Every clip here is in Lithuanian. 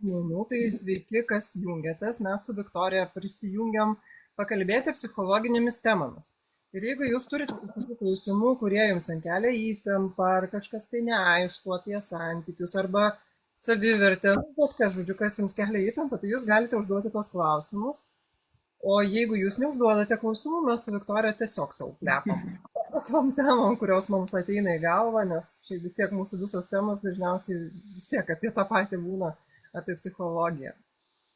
žmonių, tai sveiki, kas jungiatės. Mes su Viktorija prisijungiam pakalbėti psichologinėmis temomis. Ir jeigu jūs turite kažkokių klausimų, kurie jums ant kelia įtampą, ar kažkas tai neaišku apie santykius, arba savivertę, bet ką, žodžiu, kas jums kelia įtampą, tai jūs galite užduoti tos klausimus. O jeigu jūs neužduodate klausimų, mes su Viktorija tiesiog savo plepam. Tom temom, kurios mums ateina į galvą, nes šiaip vis tiek mūsų visos temos dažniausiai vis tiek apie tą patį būna, apie psichologiją.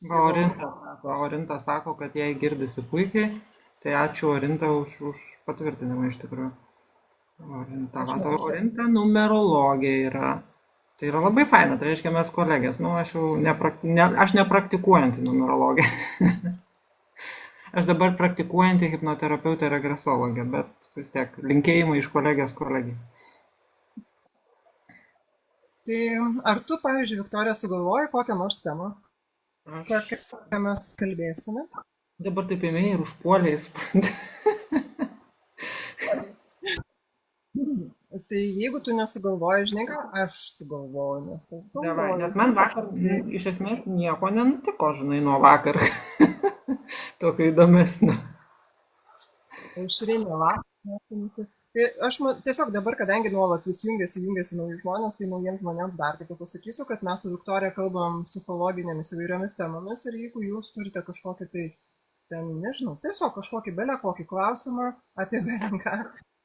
Orinta sako, kad jai girdisi puikiai, tai ačiū Orinta už patvirtinimą iš tikrųjų. Orinta numerologė yra. Tai yra labai faina, tai reiškia mes kolegės. Nu, aš nepraktikuojanti numerologė. Aš dabar praktikuojanti hipnoterapeutė ir regresologė, bet vis tiek linkėjimai iš kolegės kolegijai. Tai ar tu, pavyzdžiui, Viktorija, sugalvoji kokią nors temą, kokią mes kalbėsime? Dabar taip ėmėjai ir užpuoliai, supranti. Tai jeigu tu nesugalvoji, žinai ką, aš sugalvoju, nes aš galvoju. Nes man vakar iš esmės nieko nenutiko, žinai, nuo vakar. Tokio įdomesnio. Aušrinė vakar. Tai aš tiesiog dabar, kadangi nuolat vis jungiasi nauji žmonės, tai naujiems žmonėms dar kartą pasakysiu, kad mes su Viktorija kalbam psichologinėmis įvairiomis temomis ir jeigu jūs turite kažkokį tai, ten, nežinau, tiesiog kažkokį belę kokį klausimą apie belenką,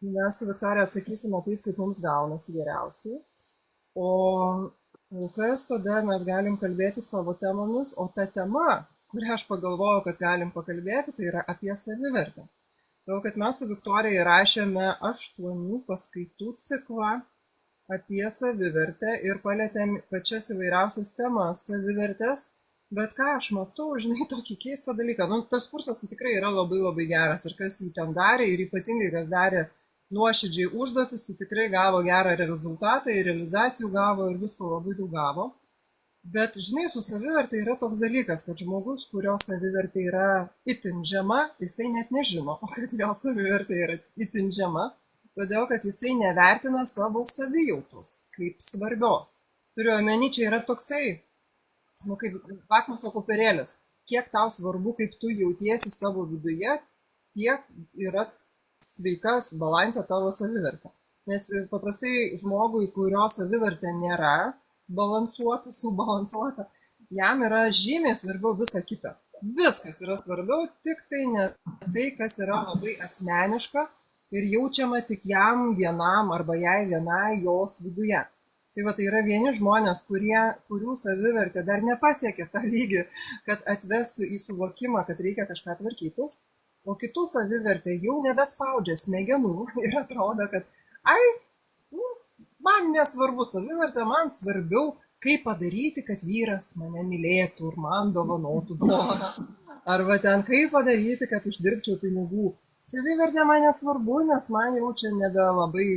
mes su Viktorija atsakysime taip, kaip mums gaunasi geriausiai. O kas tada mes galim kalbėti savo temomis, o ta tema, kurią aš pagalvojau, kad galim pakalbėti, tai yra apie savivertę. Todėl, kad mes su Viktorija įrašėme 8 paskaitų ciklą apie savivertę ir palėtėm pačias įvairiausias temas savivertės, bet ką aš matau, žinai, tokį keistą dalyką. Nu, tas kursas tikrai yra labai labai geras ir kas jį ten darė ir ypatingai kas darė nuoširdžiai užduotis, tai tikrai gavo gerą rezultatą ir realizacijų gavo ir visko labai daug gavo. Bet, žinai, su savivertė yra toks dalykas, kad žmogus, kurio savivertė yra itin žema, jisai net nežino, kad jo savivertė yra itin žema, todėl, kad jisai nevertina savo savijautos kaip svarbios. Turiu omeny, čia yra toksai, nu, kaip lakmuso popierėlis, kiek tau svarbu, kaip tu jautiesi savo viduje, tiek yra sveikas balansą tavo savivertę. Nes paprastai žmogui, kurio savivertė nėra balansuota, subalansuota, jam yra žymiai svarbiau visa kita. Viskas yra svarbiau, tik tai ne tai, kas yra labai asmeniška ir jaučiama tik jam vienam arba jai vienai jos viduje. Tai va, tai yra vieni žmonės, kurių savivertė dar nepasiekė tą lygį, kad atvestų į suvokimą, kad reikia kažką tvarkytis, o kitų savivertė jau nebespaudžia smegenų ir atrodo, kad man nesvarbu savivertė, man svarbiau, kaip padaryti, kad vyras mane mylėtų ir man dovanotų dovanas. Arba ten, kaip padaryti, kad uždirbčiau pinigų. Savivertė man nesvarbu, nes man jau čia nebelabai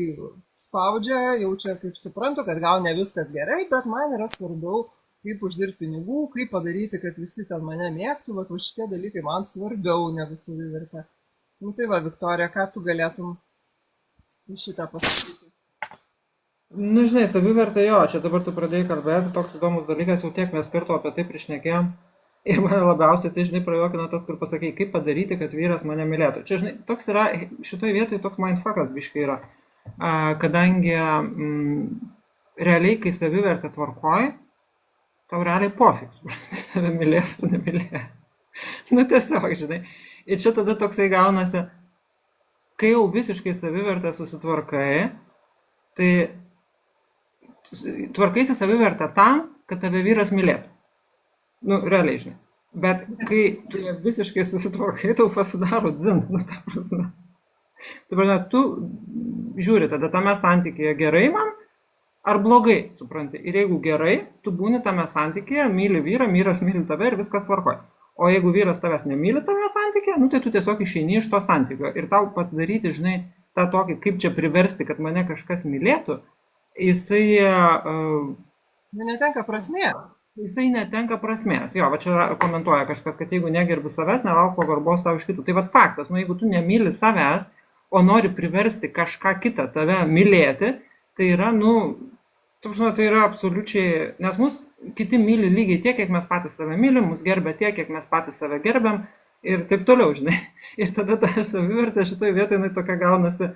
spaudžia, jau čia kaip suprantu, kad gal ne viskas gerai, bet man yra svarbiau, kaip uždirbti pinigų, kaip padaryti, kad visi ten mane mėgtų, va šitie dalykai man svarbiau negu savivertė. Nu tai va, Viktorija, ką tu galėtum iš šitą pasakyti? Nu, žinai, savivertė jo, čia dabar tu pradėjai kalbėti, toks įdomus dalykas, jau tiek mes kartu apie tai prišnekėjom. Ir mane labiausiai tai, žinai, prajuokino tas, kur pasakei, kaip padaryti, kad vyras mane mylėtų. Čia, žinai, toks yra, šitoje vietoje toks mindfuckas biškai yra. Kadangi realiai, kai savivertė tvarkoji, tau realiai pofiks, tave mylės ar nemylės. Nu, tiesiog, žinai. Ir čia tada toksai gaunasi, kai jau visiškai savivertę susitvarkai, tai tvarkaisi savivertę tam, kad tave vyras mylėtų. Nu, realiai, žinai. Bet kai tu visiškai susitvarkai, tau pasidaro dzin, nu, ta prasme. Tu žiūri tada tame santykyje gerai man, ar blogai, supranti. Ir jeigu gerai, tu būni tame santykyje, myli vyrą, vyras myli tave ir viskas tvarkoja. O jeigu vyras tavęs nemyli tame santykyje, nu, tai tu tiesiog išeini iš to santykio. Ir tau padaryti, žinai, tą tokį, kaip čia priversti, kad mane kažkas mylėtų, jisai netenka prasmės. Jisai netenka prasmės. Jo, va čia komentuoja kažkas, kad jeigu negerbi savęs, nelauk pagarbos tau iš kitų. Tai va faktas, nu jeigu tu nemyli savęs, o nori priversti kažką kitą tave mylėti, tai yra, nu, tu žinai, tai yra absoliučiai, nes mus kiti myli lygiai tiek, kiek mes patys save mylim, mus gerbia tiek, kiek mes patys save gerbiam ir taip toliau, žinai. Ir tada ta savivertė šitoje vietoje jinai tokia gaunasi,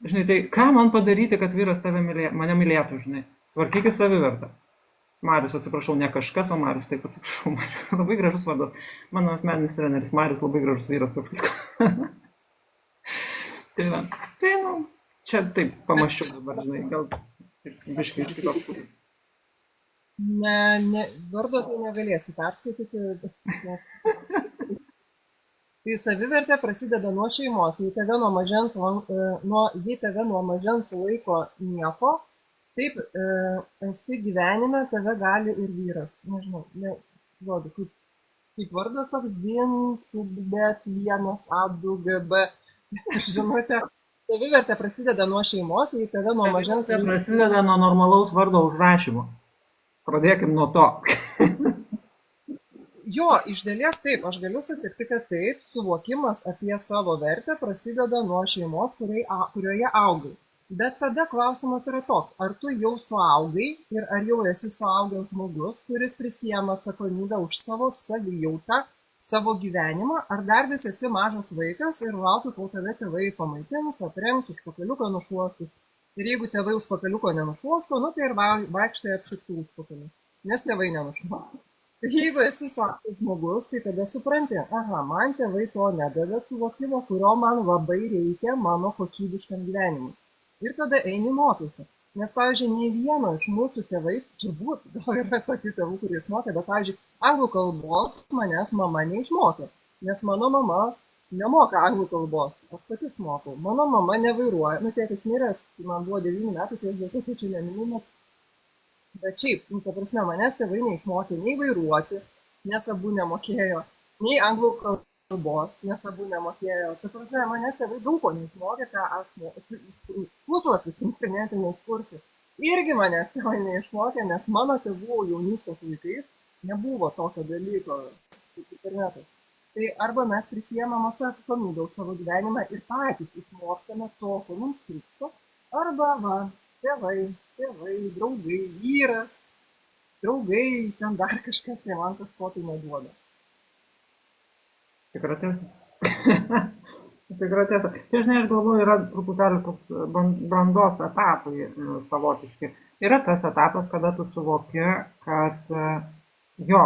žinai, tai ką man padaryti, kad vyras mane mylėtų, žinai. Tvarkykis savivertę. Marius, atsiprašau, ne kažkas, o Marius, taip atsiprašau, Marius. Labai gražus vardas. Mano asmeninis treneris Marius, labai gražus vyras, tarp kitko. Tai va, tai, nu, čia taip pamaščiau dabar, žinai, gal biškai iš kitos pusės. Vardo tai negalėsi perskaityti, nes tai savivertė prasideda nuo šeimos. Jei tave nuo mažens laiko nieko, taip esi gyvenime, tave gali ir vyras. Nežinau, žodžiu, kaip vardas toks bet vienas A2GB. Žinote, savivertė prasideda nuo šeimos, jei tave nuo mažens laiko. Prasideda nuo normalaus vardo užrašymo. Pradėkim nuo to. Jo, iš dalies taip, aš galiu sutikti, kad taip, suvokimas apie savo vertę prasideda nuo šeimos, kurioje augai. Bet tada klausimas yra toks, ar tu jau suaugai ir ar jau esi suaugęs žmogus, kuris prisiema atsakomybę už savo savijautą, savo gyvenimą, ar dar vis esi mažas vaikas ir lauki, kol tave tėvai pamaitins, aprengs, užpakaliuką nušuostis. Ir jeigu tėvai užpakaliuko nenušuosto, nu tai ir vaikštai apšiktų užpakalių, nes tėvai nenušuosto. Jeigu esi suaugęs žmogus, tai tada supranti, aha, man tėvai to nedavė suvokimo, kurio man labai reikia mano kokybiškam gyvenimui. Ir tada eini mokysi. Nes, pavyzdžiui, nei vieno iš mūsų tėvai, turbūt gal yra tokių tėvų, kurie išmokė, bet, pavyzdžiui, anglų kalbos manęs mama neišmokė, nes mano mama nemoka anglų kalbos, aš pati išmokau. Mano mama nevairuoja, nu tėtis miręs, man buvo 9 metų, tai aš dėl to, kad čia neminime. Bet šiaip, ta prasme, manęs tėvai neišmokė nei vairuoti, nes abu nemokėjo, nei anglų kalbos, nes abu nemokėjo. Ta prasme, manęs tėvai daug ko neišmokė, ką aš puslapis internetiniais kurti. Irgi manęs tėvai neišmokė, nes mano tėvų jaunystės laikais nebuvo tokio dalyko kaip internetas. Tai arba mes prisiemam atsakomybę už savo gyvenimą ir patys išmokstame to, ko mums trūksta, arba va, tėvai, draugai, vyras, draugai, ten dar kažkas, tai man kažko tai neduoda. Tikra tiesa. Tikra tiesa. Tai žinai, aš galvoju, yra truputėlį toks brandos etapai savotiški. Yra tas etapas, kada tu suvoki, kad jo,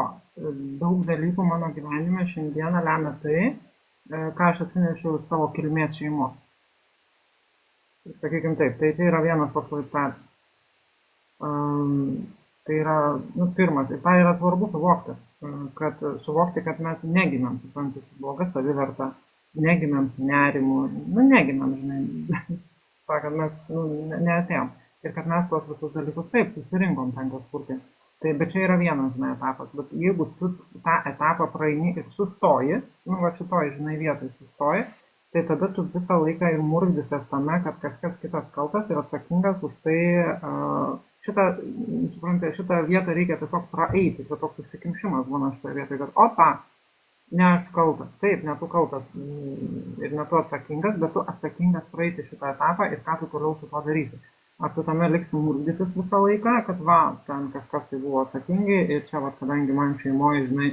daug dalykų mano gyvenime šiandieną lemia tai, ką aš atsinešiau iš savo kilmės šeimos. Sakykim taip, tai yra vienas toks laiptelis. Tai yra, pirmas, ir tai yra svarbu suvokti, kad mes negimėm, suprantu, su bloga saviverta, negimėm su nerimu, negimėm, žinai, sakant, mes neatėjom. Ir kad mes tuos visus dalykus taip susirinkom ten kažkur tai. Tai, bet čia yra vienas, žinai, etapas, bet jeigu tu tą etapą praeini ir sustoji, va šitoj, žinai, vietoj sustoji, tai tada tu visą laiką ir murdysies tame, kad kažkas kitas kaltas ir atsakingas už tai, šitą vietą reikia tiesiog praeiti, čia toks užsikimšimas būna šitoje vietoje, kad opa, ne aš kaltas, taip, ne tu kaltas ir ne tu atsakingas, bet tu atsakingas praeiti šitą etapą ir ką tu toliau su to darysi. Ar tu tame liksi murdytis visą laiką, kad va, ten kažkas tai buvo atsakingi ir čia, va, kadangi man šeimoje, žinai,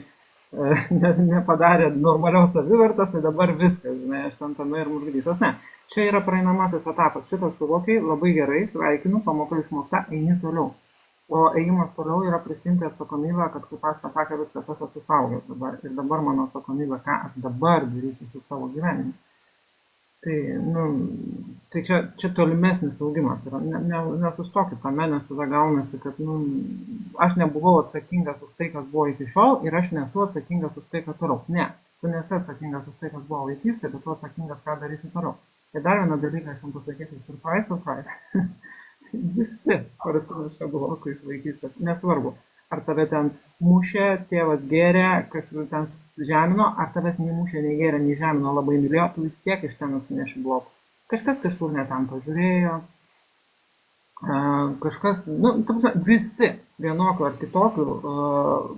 nepadarė normalios savivertas, tai dabar viskas, žinai, aš ten tame ir murdytas. Ne, čia yra praeinamasis etapas, šitas suvokiai labai gerai, sveikinu, pamoka išmokta, eini toliau. O ėjimas toliau yra prisimti atsakomybę, kad kaip aš pasakė, viskas aš esu suaugęs dabar. Ir dabar mano atsakomybė, ką aš dabar darysiu su savo gyvenimu. Tai čia tolimesnis augimas yra. Nesustokit tame, nes tada gaunasi, kad aš nebuvau atsakingas už tai, kas buvo iki šiol ir aš nesu atsakingas už tai, kas toliau. Ne, tu nesi atsakingas už tai, kas buvo vaikystė, bet tu atsakingas, ką darysi toliau. Tai dar vieną dalyką aš jums pasakyti, surprise. Visi parsineša blokų iš vaikystės, nesvarbu. Ar tave ten mušė, tėvas gėrė, kažkas ten žemino, ar tavęs nei mušė, nei gėrė, nei žemino, labai mylėjo, tu vis tiek iš ten atsineši blokų. Kažkas kažkur ne ten pažiūrėjo, kažkas, visi vienokių ar kitokių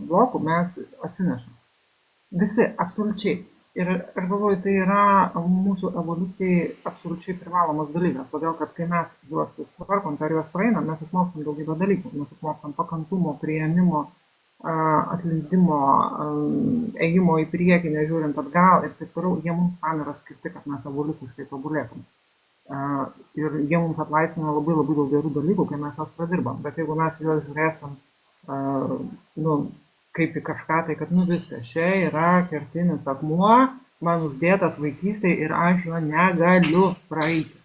blokų mes atsinešam. Visi, absoliučiai. Ir aš galvoju, tai yra mūsų evoliucijai absoliučiai privalomas dalykas, todėl kad kai mes juos sutvarkom, per juos praeinam, mes išmokstam daugybę dalykų, mes išmokstam pakantumo, priėmimo, atleidimo, ėjimo į priekį, nežiūrint atgal ir taip toliau, jie mums tam yra skirti, kad mes evoliuciškai tobulėtume. Ir jie mums atlaisvina labai labai daug gerų dalykų, kai mes juos pradirbam. Bet jeigu mes juos žiūrėsim, nu, kaip į kažką tai, kad, nu viskas, čia yra kertinis akmuo, man uždėtas vaikystėje ir aš jo negaliu praeiti.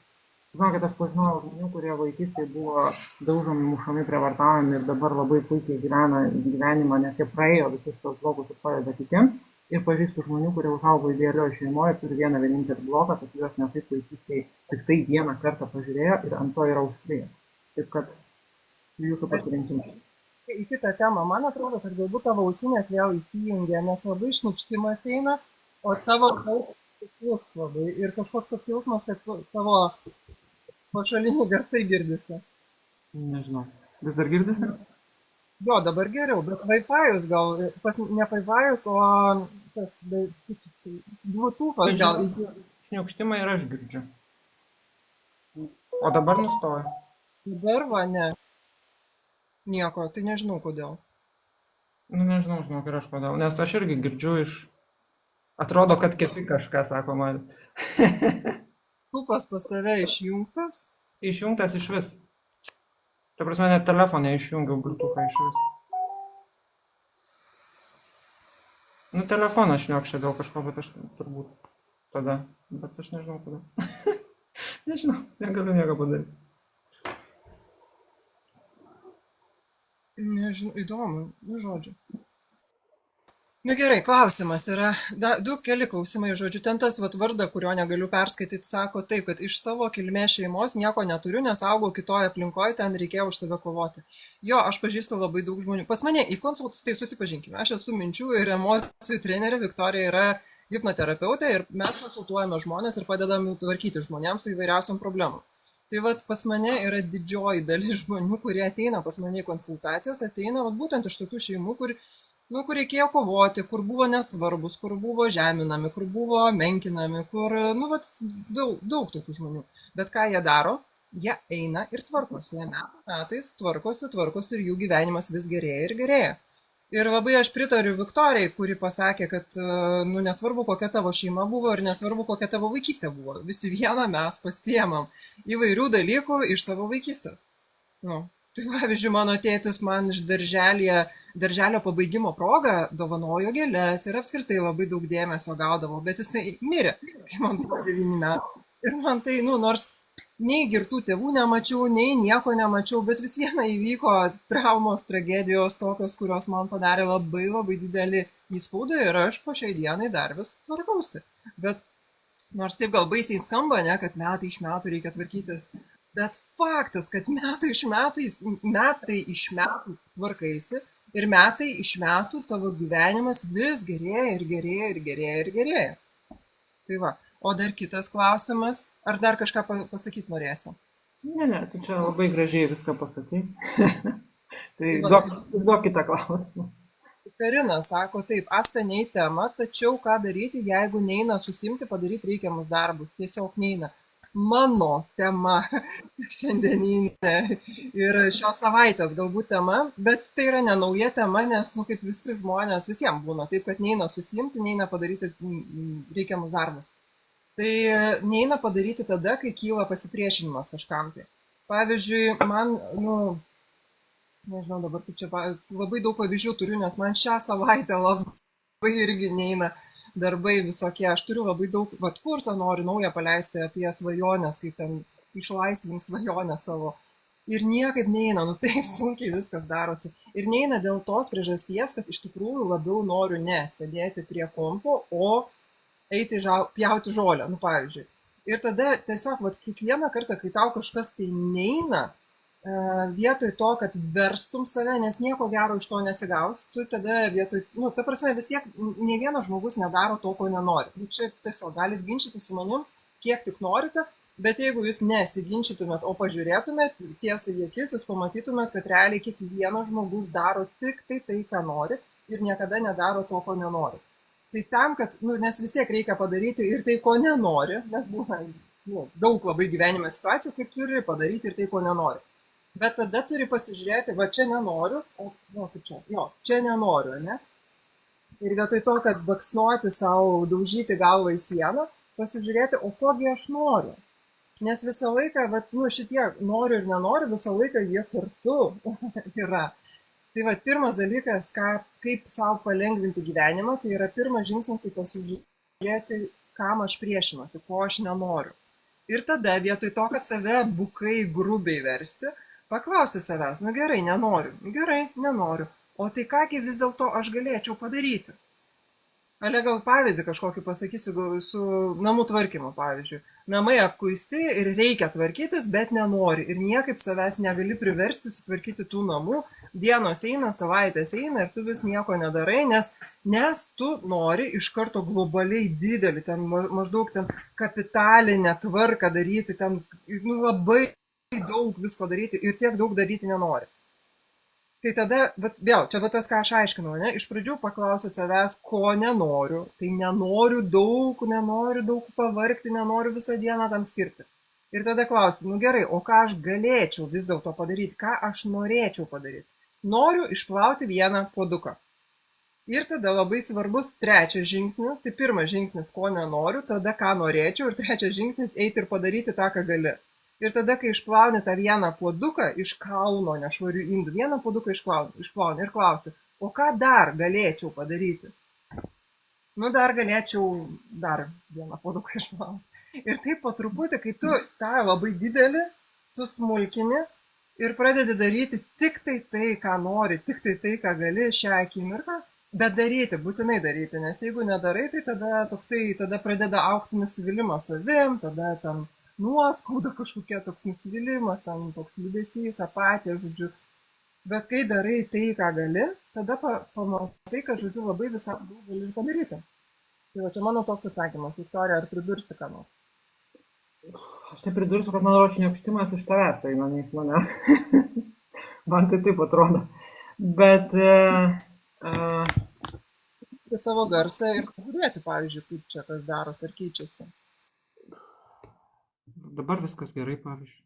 Žinau, kad aš pažinojau žmonių, kurie vaikystėje buvo daužomi, mušami, prievartaujami ir dabar labai puikiai gyvena gyvenimą, nes jie praėjo visus tos blogus ir padeda kitiems. Ir pažįstu žmonių, kurie užaugo idealioje šeimoje, turi vieną vienintelį bloką, kad juos ne taip vaikystėje tik tai vieną kartą pažiūrėjo ir ant to yra užstrigę. Taip kad jūsų pasirinkimas. Į kitą temą, man atrodo, kad galbūt tavo ausinės vėl įsijungia, nes labai šnipštimas eina, o tavo balsas labai ir kažkoks toks jausmas, kad tavo pašaliniai garsai girdisi. Nežinau. Vis dar girdisi? Jo, dabar geriau, bet Wi-Fi'us gal, ne Wi-Fi'us, o tas, Bluetooth'as gal. Šniaukštimą ir aš girdžiu. O dabar nustoja. Dabar va, ne. Nieko, tai nežinau kodėl. Nu, nežinau, žinok, ir aš kodėl. Nes aš irgi girdžiu iš... Atrodo, kad kepi kažką, sako man. Bluetooth'as pas save išjungtas? Išjungtas iš vis. Ta prasme, net telefonė išjungiau Bluetooth'ą iš vis. Nu, telefoną šniokščia dėl kažko, bet aš turbūt tada. Bet aš nežinau kodėl. Nežinau, negaliu nieko padaryti. Nežinau, įdomu, nu žodžiu. Na gerai, klausimas yra, keli klausimai, žodžiu, ten tas vardą, kurio negaliu perskaityti, sako taip, kad iš savo kilmės šeimos nieko neturiu, nes augau kitoje aplinkoje, ten reikėjo už save kovoti. Jo, aš pažįstu labai daug žmonių. Pas mane į konsultus, tai susipažinkime, aš esu minčių ir emocijų trenerė, Viktorija yra hipnoterapeutė ir mes konsultuojame žmonės ir padedame tvarkyti žmonėms su įvairiausiom problemom. Tai vat pas mane yra didžioji dalis žmonių, kurie ateina pas mane į konsultacijas, ateina vat, būtent iš tokių šeimų, kur reikėjo kovoti, kur buvo nesvarbus, kur buvo žeminami, kur buvo menkinami, kur, daug tokių žmonių. Bet ką jie daro? Jie eina ir tvarkosi, jie metais tvarkosi ir jų gyvenimas vis gerėja ir gerėja. Ir labai aš pritariu Viktorijai, kuri pasakė, kad, nesvarbu, kokia tavo šeima buvo ir nesvarbu, kokia tavo vaikystė buvo. Visi vieną mes pasiemam įvairių dalykų iš savo vaikystės. Tai pavyzdžiui, mano tėtis man iš darželio pabaigimo progą dovanojo gėles ir apskritai labai daug dėmesio gaudavo, bet jisai mirė, kai man buvo 9 metų. Ir man tai, nors nei girtų tėvų nemačiau, nei nieko nemačiau, bet vis viena įvyko traumos, tragedijos tokios, kurios man padarė labai labai didelį įspūdį ir aš po šiai dienai dar vis tvarkausi. Bet nors taip gal baisiai skamba, ne, kad metai iš metų reikia tvarkytis. Bet faktas, kad metai iš metų tvarkaisi ir metai iš metų tavo gyvenimas vis gerėja ir gerėja ir gerėja ir gerėja. Tai va, o dar kitas klausimas, ar dar kažką pasakyti norėsi? Ne, tai čia labai gražiai viską pasakyti. Tai duok kitą klausimą. Karina sako taip, Asta ne į temą, tačiau ką daryti, jeigu neina susimti, padaryti reikiamus darbus, tiesiog neina. Mano tema šiandieninė ir šios savaitės galbūt tema, bet tai yra ne nauja tema, nes, kaip visi žmonės, visiems būna taip, kad neina susimti, neina padaryti reikiamus darbus. Tai neina padaryti tada, kai kyla pasipriešinimas kažkam tai. Pavyzdžiui, man, nežinau, dabar čia labai daug pavyzdžių turiu, nes man šią savaitę labai irgi neina darbai visokie. Aš turiu labai daug, kursą noriu naują paleisti apie svajonės, kaip ten išlaisvint svajonę savo. Ir niekaip neina, taip sunkiai viskas darosi. Ir neina dėl tos priežasties, kad iš tikrųjų labiau noriu ne sėdėti prie kompo, o eiti pjauti žolę, pavyzdžiui. Ir tada tiesiog, kiekvieną kartą, kai tau kažkas tai neina, vietoj to, kad verstum save, nes nieko gero iš to nesigaus, tu tada vietoj, ta prasme vis tiek, ne vienas žmogus nedaro to, ko nenori. Čia tiesiog galit ginčyti su manim, kiek tik norite, bet jeigu jūs nesiginčytumėt, o pažiūrėtumėt tiesai į akis, jūs pamatytumėt, kad realiai kiekvienas žmogus daro tik tai, ką nori ir niekada nedaro to, ko nenori. Tai tam, kad, nes vis tiek reikia padaryti ir tai, ko nenori, nes būna daug labai gyvenime situacijų, kai turi padaryti ir tai, ko nenori. Bet tada turi pasižiūrėti, va čia nenoriu, o, nu, kaip čia, jo, čia nenoriu, ne? Ir vietoj to, kad baksnuoti savo, daužyti galvą į sieną, pasižiūrėti, o kogi aš noriu. Nes visą laiką, vat, nu, šitie noriu ir nenoriu, visą laiką jie kartu yra. Tai va, pirmas dalykas, kaip savo palengvinti gyvenimą, tai yra pirmas žingsnis, tai pasižiūrėti, kam aš priešinuosi, ko aš nenoriu. Ir tada vietoj to, kad save bukai grubiai versti, paklausti savęs, nu gerai, nenoriu, gerai, nenoriu. O tai kągi vis dėlto aš galėčiau padaryti? Ale gal pavyzdį kažkokį pasakysiu su namų tvarkymu, pavyzdžiui. Namai apkuisti ir reikia tvarkytis, bet nenori. Ir niekaip savęs negali priversti sutvarkyti tų namų. Dienos eina, savaitės eina ir tu vis nieko nedarai, nes tu nori iš karto globaliai didelį, ten maždaug ten kapitalinę tvarką daryti, ten nu, labai daug visko daryti ir tiek daug daryti nenori. Tai tada, vat, vėl, čia va tas, ką aš aiškinau, ne? Iš pradžių paklausiu savęs, ko nenoriu. Tai nenoriu daug pavargti, nenoriu visą dieną tam skirti. Ir tada klausiu, nu gerai, o ką aš galėčiau vis dėlto padaryti, ką aš norėčiau padaryti. Noriu išplauti vieną puoduką. Ir tada labai svarbus trečias žingsnis, tai pirmas žingsnis, ko nenoriu, tada ką norėčiau, ir trečias žingsnis eiti ir padaryti tą, ką gali. Ir tada, kai išplauni tą vieną puoduką iš kauno nešvarių indų, vieną puoduką išplauni ir klausi, o ką dar galėčiau padaryti? Nu, dar galėčiau dar vieną puoduką išplauti. Ir taip po truputį, kai tu tą labai didelį susmulkini ir pradedi daryti tik tai, ką nori, tik tai, ką gali šią akimirką, bet daryti, būtinai daryti, nes jeigu nedarai, tai tada pradeda aukti nusivylimas savim, tada tam nuoskauda kažkokia, toks nusivylimas, ten toks liūdesys, apatija, žodžiu. Bet kai darai tai, ką gali, tada pamatai, kad, žodžiu, labai visą daug gali padaryti. Tai va, čia mano toks atsakymas. Viktorija, ar pridursi ką nors? Aš tai pridursiu, kad mano šniokštimas iš tavęs eina, ne iš manęs. Man tai taip atrodo. Bet... savo garsą ir pažiūrėti, pavyzdžiui, kaip čia kas daros ar keičiasi. Dabar viskas gerai, pavyzdžiui.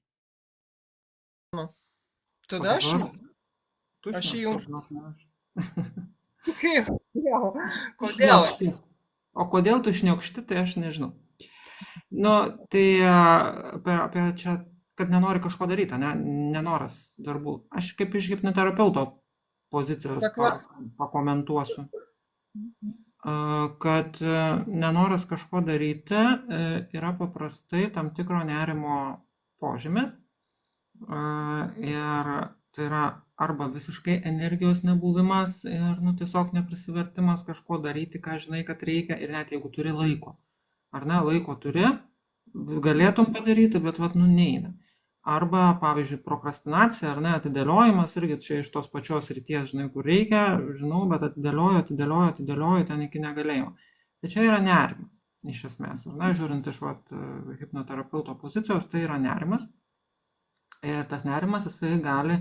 Nu, tada aš įjungiu. Kaip? Kodėl? O kodėl tu šniokšti, tai aš nežinau. Nu, tai apie čia, kad nenori kažko daryti, ne? Nenoras darbų. Aš kaip iš hipnoterapeuto pozicijos pakomentuosiu. Kad nenoras kažko daryti yra paprastai tam tikro nerimo požymis ir tai yra arba visiškai energijos nebuvimas ir nu, tiesiog neprisivertimas kažko daryti, ką žinai, kad reikia ir net jeigu turi laiko. Ar ne, laiko turi, galėtum padaryti, bet vat, nu, neina. Arba, pavyzdžiui, prokrastinacija, ar ne, atidėliojimas, irgi čia iš tos pačios ryties, žinai, kur reikia, žinau, bet atidėlioju ten iki negalėjimo. Tai čia yra nerimas, iš esmės, ar ne, žiūrint iš hipnoterapeuto pozicijos, tai yra nerimas. Ir tas nerimas, jisai gali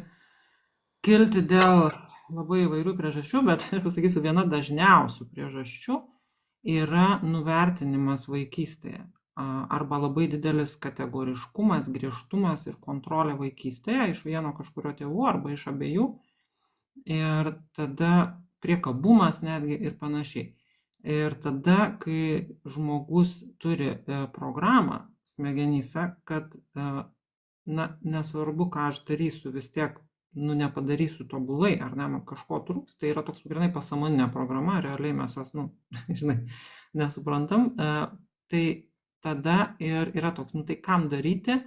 kilti dėl labai įvairių priežasčių, bet, aš pasakysiu, viena dažniausių priežasčių yra nuvertinimas vaikystėje. Arba labai didelis kategoriškumas, griežtumas ir kontrolė vaikystėje iš vieno kažkurio tėvų arba iš abiejų. Ir tada priekabumas netgi ir panašiai. Ir tada, kai žmogus turi programą smegenyse, kad na, nesvarbu, ką aš darysiu, vis tiek nu, nepadarysiu tobulai, ar ne, man kažko trūks, tai yra toks grinai pasąmoninė programa, realiai mes jos, nu, žinai, nesuprantam. Tai tada ir yra toks, nu tai kam daryti,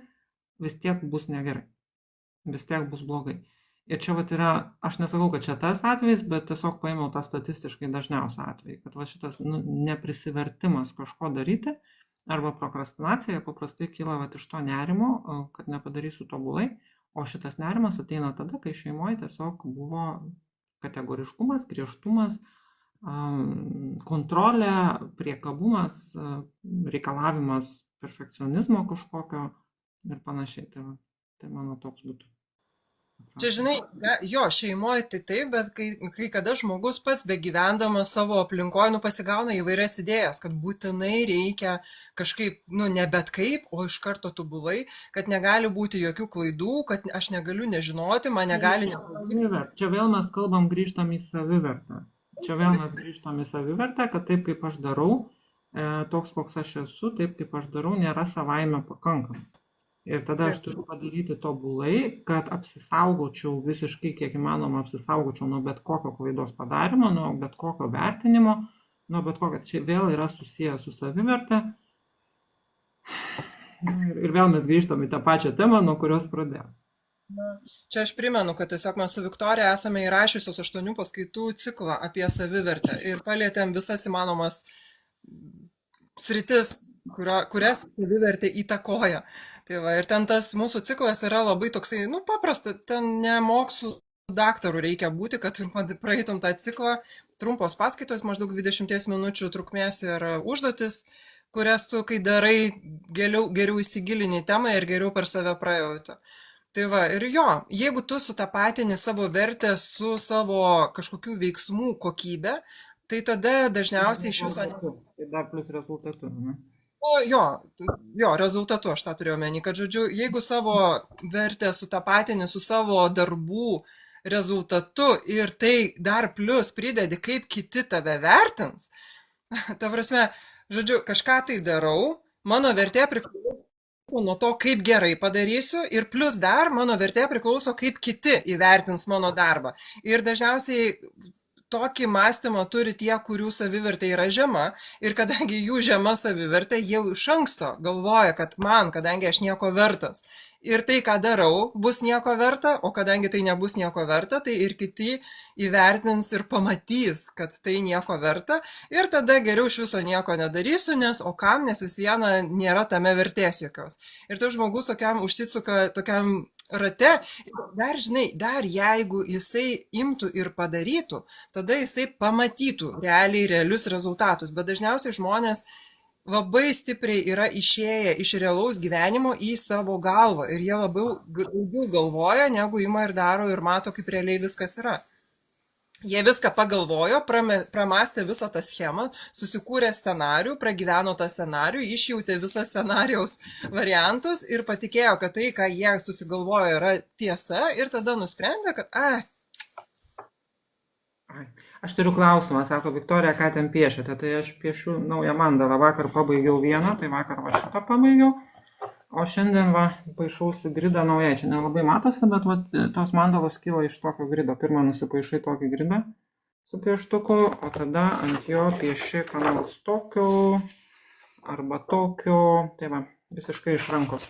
vis tiek bus negerai, vis tiek bus blogai. Ir čia vat yra, aš nesakau, kad čia tas atvejis, bet tiesiog paėmiau tą statistiškai dažniausią atvejį, kad va šitas nu, neprisivertimas kažko daryti arba prokrastinacija paprastai kyla vat iš to nerimo, kad nepadarysiu tobulai, o šitas nerimas ateina tada, kai šeimoje tiesiog buvo kategoriškumas, griežtumas, kontrolė, priekabumas, reikalavimas perfekcionizmo kažkokio ir panašiai. Tai mano toks būtų. Čia, žinai, jo, šeimoje tai taip, bet kai kada žmogus pats begyvendamas savo aplinkoje, nu, pasigauna įvairias idėjas, kad būtinai reikia kažkaip, nu, ne bet kaip, o iš karto tobulai, kad negali būti jokių klaidų, kad aš negaliu nežinoti, man negali nepavykti. Čia vėl mes kalbam, grįžtam į savivertę. Čia vėl mes grįžtam į savivertę, kad taip kaip aš darau, toks koks aš esu, taip kaip aš darau, nėra savaime pakankama. Ir tada aš turiu padaryti tobulai, kad apsisaugočiau visiškai, kiek įmanoma apsisaugočiau nuo bet kokio klaidos padarimo, nuo bet kokio vertinimo, nuo bet kokio. Čia vėl yra susijęs su savivertė. Ir vėl mes grįžtam į tą pačią temą, nuo kurios pradėjome. Čia aš primenu, kad tiesiog mes su Viktorija esame įrašiusios 8 paskaitų ciklą apie savivertę ir palėtėm visas įmanomas sritis, kurias savivertė įtakoja. Tai va, ir ten tas mūsų ciklas yra labai toksai, nu, paprasta, ten ne mokslų daktarų reikia būti, kad praeitum tą ciklą, trumpos paskaitos, maždaug 20 minučių trukmės ir užduotis, kurias tu, kai darai, geriau įsigilini į temą ir geriau per save prajauti. Tai va, ir jo, jeigu tu sutapatini savo vertę su savo kažkokių veiksmų kokybė, tai tada dažniausiai iš viso... Ir dar plus rezultatų, ne? O jo, rezultatu aš tą turiu omeny, kad, žodžiu, jeigu savo vertę sutapatini su savo darbų rezultatu ir tai dar plus pridedi, kaip kiti tave vertins, ta prasme, žodžiu, kažką tai darau, mano vertė priklauso nuo to, kaip gerai padarysiu ir plus dar mano vertė priklauso, kaip kiti įvertins mano darbą. Ir dažniausiai tokį mąstymą turi tie, kurių savivertė yra žema ir kadangi jų žema savivertė, jau iš anksto galvoja, kad man, kadangi aš nieko vertas. Ir tai, ką darau, bus nieko verta, o kadangi tai nebus nieko verta, tai ir kiti įvertins ir pamatys, kad tai nieko verta ir tada geriau iš viso nieko nedarysiu, nes o kam, nes vis viena nėra tame vertės jokios. Ir tas žmogus tokiam užsisuka tokiam rate, dar žinai, dar jeigu jisai imtų ir padarytų, tada jisai pamatytų realius rezultatus, bet dažniausiai žmonės labai stipriai yra išėję iš realaus gyvenimo į savo galvą ir jie daugiau galvoja, negu ima ir daro ir mato, kaip realiai viskas yra. Jie viską pagalvojo, pramastė visą tą schemą, susikūrė scenarių, pragyveno tą scenarių, išjautė visą scenarijaus variantus ir patikėjo, kad tai, ką jie susigalvojo, yra tiesa ir tada nusprendė, kad Aš turiu klausimą, sako Viktorija, ką ten piešiate. Tai aš piešiu naują mandalą. Vakar pabaigiau vieną, tai vakar va šitą pabaigiau. O šiandien va paišausi gridą naujai. Čia nelabai matosi, bet va, tos mandalos kyla iš tokio grido. Pirmą nusipaišai tokį gridą su pieštuku, o tada ant jo pieši ką nors tokio arba tokio. Tai va, visiškai iš rankos.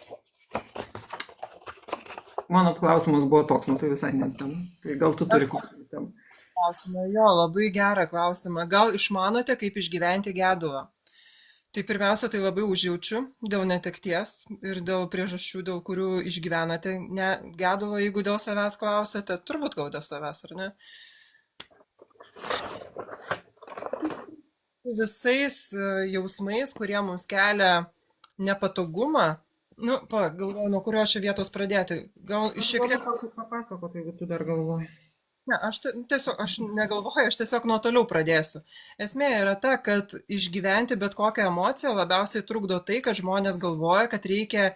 Mano klausimas buvo toks, nu tai visai net ten. Tai gal tu turi klausimą. Klausimą, jo, labai gerą klausimą. Gal išmanote, kaip išgyventi gedulą? Tai pirmiausia, tai labai užjaučiu dėl netekties ir dėl priežasčių, dėl kurių išgyvenate gedulą, jeigu dėl savęs klausėte, turbūt gal dėl savęs, ar ne? Visais jausmais, kurie mums kelia nepatogumą, nu, galvoju, nuo kurio čia vietos pradėti. Gal šiek tiek... Papasakot, jeigu tu dar galvoji. Ne, aš negalvoju, aš tiesiog nuo toliau pradėsiu. Esmė yra ta, kad išgyventi bet kokią emociją labiausiai trukdo tai, kad žmonės galvoja, kad reikia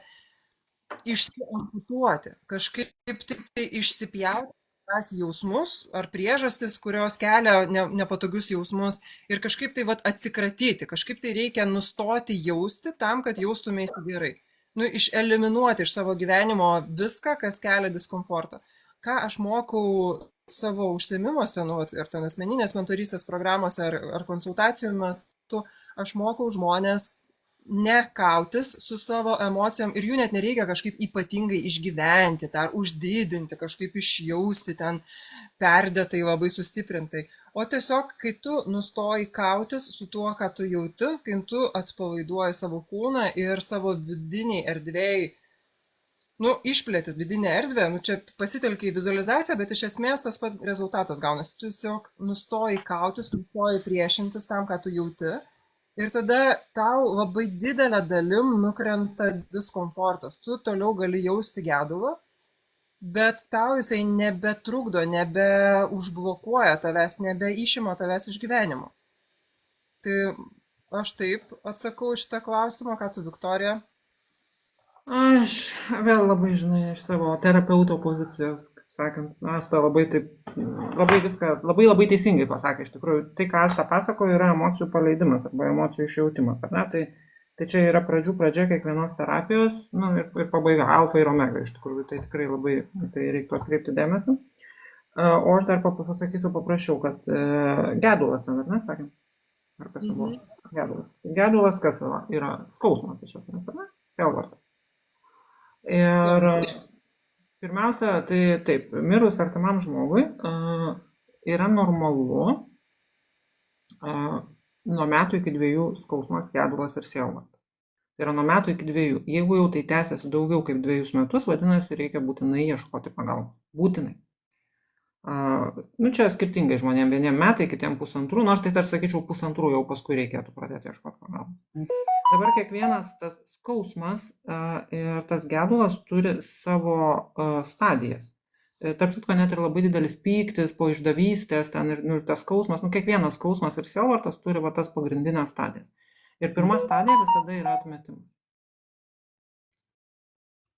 išsiamputuoti, kažkaip tai išsipjauti tas jausmus ar priežastis, kurios kelia nepatogius jausmus ir kažkaip tai atsikratyti, kažkaip tai reikia nustoti jausti tam, kad jaustumeisi gerai. Nu, eliminuoti iš savo gyvenimo viską, kas kelia diskomfortą. Ką aš mokau savo užsiėmimuose, nu, ar ten asmeninės mentorystės programuose, ar konsultacijų metu, aš mokau žmonės nekautis su savo emocijom ir jų net nereikia kažkaip ypatingai išgyventi, ar uždidinti, kažkaip išjausti ten perdėtai, labai sustiprintai. O tiesiog, kai tu nustoji kautis su tuo, ką tu jauti, kai tu atpalaiduoji savo kūną ir savo vidiniai erdvėjai, nu, išplėtit vidinę erdvę, nu, čia pasitelkia į vizualizaciją, bet iš esmės tas pats rezultatas gaunasi. Tu tiesiog nustoji kautis, nustoji priešintis tam, ką tu jauti. Ir tada tau labai didelė dalim nukrenta diskomfortas. Tu toliau gali jausti gedulą, bet tau jisai nebetrukdo, nebeužblokuoja tavęs, nebeišima tavęs iš gyvenimo. Tai aš taip atsakau iš šitą klausimą, ką tu, Viktorija? Aš vėl labai, žinai, iš savo terapeuto pozicijos, kaip sakant, Asta labai taip, labai viską, labai labai teisingai pasakė, iš tikrųjų, tai, ką Asta pasakojo, yra emocijų paleidimas arba emocijų išjautimas, ar ne? Tai čia yra pradžia kiekvienos terapijos, nu, ir pabaiga, alfa ir omega, iš tikrųjų, tai tikrai labai, tai reiktų atkreipti dėmesį. O aš dar pasakysiu paprašiau, kad gedulas ten, ar ne, sakėm? Ar kas čia buvo? Gedulas. Gedulas kas yra skausmas iš esmės, ar ne? Sielvartas. Ir pirmiausia, tai taip, mirus artimam žmogui yra normalu nuo metų iki 2 skausmas, gedulas ir sielvartas. Tai yra nuo metų iki 2. Jeigu jau tai tęsiasi daugiau kaip 2 metus, vadinasi, reikia būtinai ieškoti pagalbos. Būtinai. Nu, čia skirtingai žmonėm, vieniem metai, kitiem 1,5, nors tai dar sakyčiau 1,5, jau paskui reikėtų pradėti ieškoti pagalbos. Dabar kiekvienas tas skausmas ir tas gedulas turi savo stadijas. Tarp kitko, net ir labai didelis pyktis, po išdavystės, ten ir tas skausmas, nu, kiekvienas skausmas ir sielvartas turi va tas pagrindinės stadijas. Ir pirma stadija visada yra atmetimas.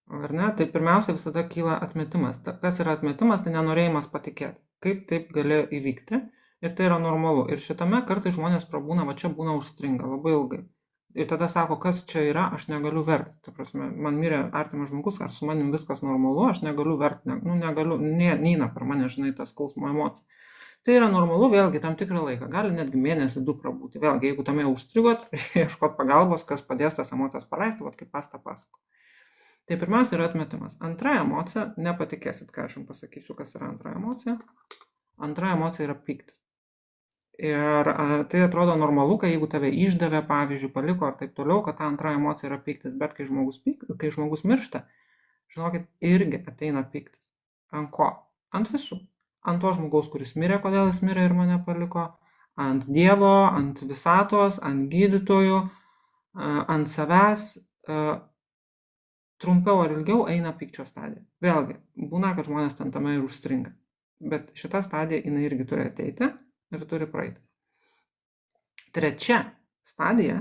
Ar ne? Tai pirmiausia visada kyla atmetimas. Kas yra atmetimas, tai nenorėjimas patikėti. Kaip taip gali įvykti? Ir tai yra normalu. Ir šitame kartais žmonės prabūna, va čia būna užstringa labai ilgai. Ir tada sako, kas čia yra, aš negaliu verkti. Ta prasme, man mirė artimas žmogus, ar su manim viskas normalu, aš negaliu verkti. Negaliu, neina per mane, žinai, tas skausmo emocija. Tai yra normalu, vėlgi, tam tikrą laiką. Gali netgi mėnesį 2 prabūti. Vėlgi, jeigu tame užstrigot, ieškot pagalbos, kas padės tas emocijas paleisti, vat kaip Asta pasako. Tai pirmiausia yra atmetimas. Antra emocija, nepatikėsit, ką aš jums pasakysiu, kas yra antra emocija. Antra emocija yra pyktis. Ir tai atrodo normalu, kai jeigu tave išdavė, pavyzdžiui, paliko ar taip toliau, kad ta antra emocija yra pyktis. Bet kai žmogus miršta, žinokit, irgi ateina pyktis. Ant ko? Ant visų. Ant to žmogaus, kuris mirė, kodėl jis mirė ir mane paliko. Ant Dievo, ant visatos, ant gydytojų, ant savęs. Trumpiau ar ilgiau eina pykčio stadija. Vėlgi, būna, kad žmonės ten tame ir užstringa. Bet šita stadija, jinai irgi turi ateiti ir turi praeiti. Trečia stadija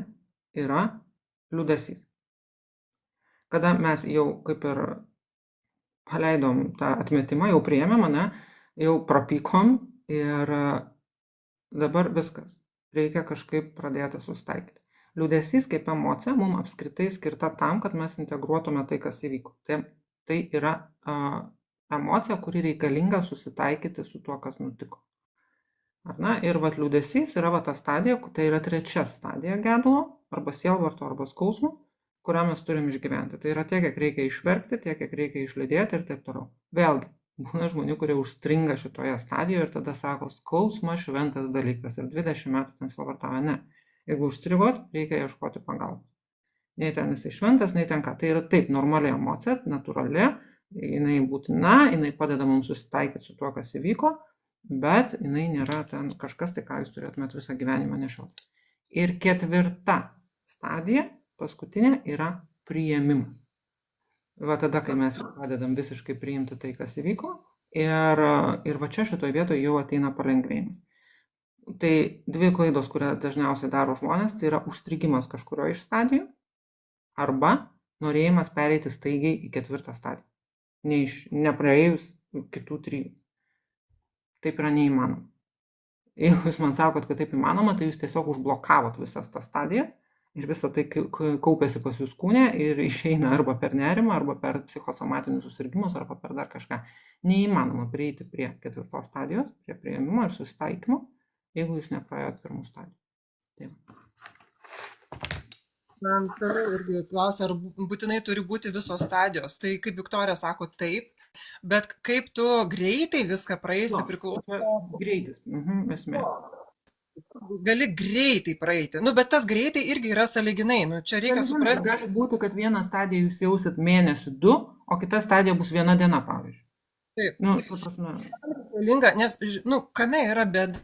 yra liūdesys. Kada mes jau kaip ir paleidom tą atmetimą, jau priėmėm, ne, jau prapykom ir dabar viskas. Reikia kažkaip pradėti susitaikyti. Liūdesys kaip emocija mums apskritai skirta tam, kad mes integruotume tai, kas įvyko. Tai yra emocija, kuri reikalinga susitaikyti su tuo, kas nutiko. Ar ne? Ir vat liūdesys yra ta stadija, tai yra trečia stadija gedulo, arba sielvarto, arba skausmo, kurią mes turim išgyventi. Tai yra tiek, kiek reikia išverkti, tiek, kiek reikia išliūdėti ir taip toliau. Vėlgi, būna žmonių, kurie užstringa šitoje stadijoje ir tada sako, skausmas šventas dalykas ir 20 metų ten sielvartavo. Ne. Jeigu užstrigot, reikia ieškoti pagalbos. Nei ten jisai šventas, nei ten ką. Tai yra taip, normali emocija, natūrali, jinai būtina, jinai padeda mums susitaikyti su tuo, kas įvyko, bet jinai nėra ten kažkas, tai ką jūs turėtumėte visą gyvenimą nešioti. Ir ketvirta stadija, paskutinė, yra priėmimas. Va tada, kai mes padedam visiškai priimti tai, kas įvyko, ir va čia šitoje vietoje jau ateina palengvėjimas. Tai 2 klaidos, kurią dažniausiai daro žmonės, tai yra užstrigimas kažkurio iš stadijų arba norėjimas pereiti staigiai į 4 stadiją, nepraėjus kitų 3. Taip yra neįmanoma. Jeigu jūs man sakot, kad taip įmanoma, tai jūs tiesiog užblokavot visas tas stadijas ir visą tai kaupėsi pas jūs kūne ir išeina arba per nerimą, arba per psichosomatinius susirgimus, arba per dar kažką. Neįmanoma prieiti prie 4 stadijos, prie priėmimo ir susitaikymo, jeigu jūs nepraėjot 1 stadiją. Toliau irgi klausia, ar būtinai turi būti visos stadijos. Tai kaip Viktorija sako, taip, bet kaip tu greitai viską praeisi, priklauso. Greitis, esmė. Gali greitai praeiti, bet tas greitai irgi yra sąlyginai, čia reikia suprasti. Gali būti, kad vieną stadiją jūs jausit mėnesį 2, o kita stadija bus 1 diena, pavyzdžiui. Taip. Ta prasme. Nes, kame yra bėda?